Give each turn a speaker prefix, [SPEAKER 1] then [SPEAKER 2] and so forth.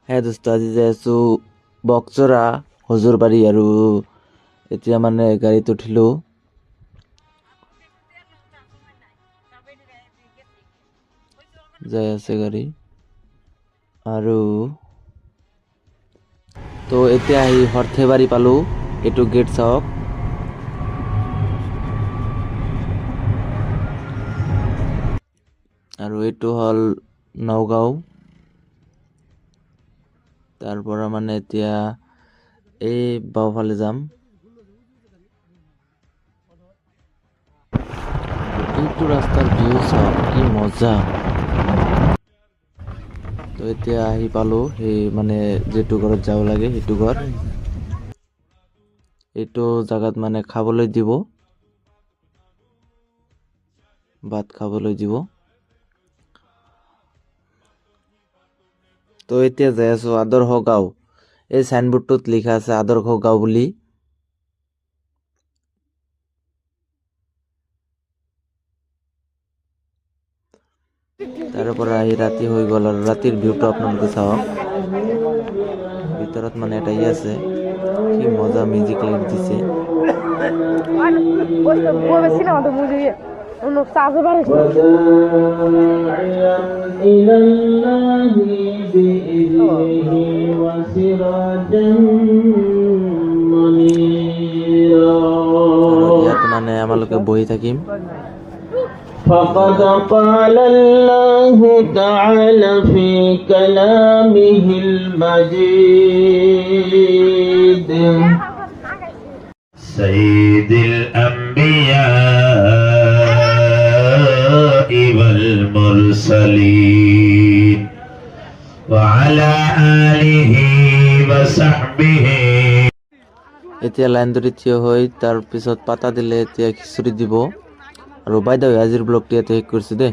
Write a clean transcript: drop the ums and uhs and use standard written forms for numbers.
[SPEAKER 1] হ্যাঁ দোস্ত, আজি যাই আছো বকচৰা হজুৰবাৰী আৰু এতিয়া মানে গাড়ীত উঠিলো। যাই আছে গাড়ী আৰু তো এতিয়া আহি সৰ্থেবাৰী পালো। এইটো গেট চাওক। আৰু এইটো হ'ল নগাঁও। তাৰ পৰা মানে এতিয়া এই বাওঁফালে যাম। এইটো ৰাস্তাৰ ভিউ চাওক, কি মজা। তো এতিয়া আহি পালো সেই মানে যিটো ঘৰত যাব লাগে সেইটো ঘৰ। এইটো জাগাত মানে খাবলৈ দিব, ভাত খাবলৈ দিব। তো এতিয়া যাই আছো আদৰ্শ গাঁও। এই সাইনবোৰ্ডটোত লিখা আছে আদৰ্শ গাঁও বুলি। তাৰে পৰা আহি ৰাতি হৈ গ'ল আৰু ৰাতিৰ ভিউটো আপোনালোকে চাওক। ভিতৰত মানে এটা আছে, কি মজা মিউজিক লাইট দিছে। ইয়াত মানে আমালোকে বহি থাকিম।
[SPEAKER 2] فقد قال الله تعالى في كلامه المجيد سيد الأنبياء والمرسلين وعلى آله وصحبه।
[SPEAKER 1] এতিয়া লাইন ধৰি থিয় হৈ তাৰ পিছত পাতা দিলে এতিয়া খিচুৰি দিব। আৰু বাই দা আজিৰ ব্লগটি ইয়াতে শেষ কৰিছো দেই।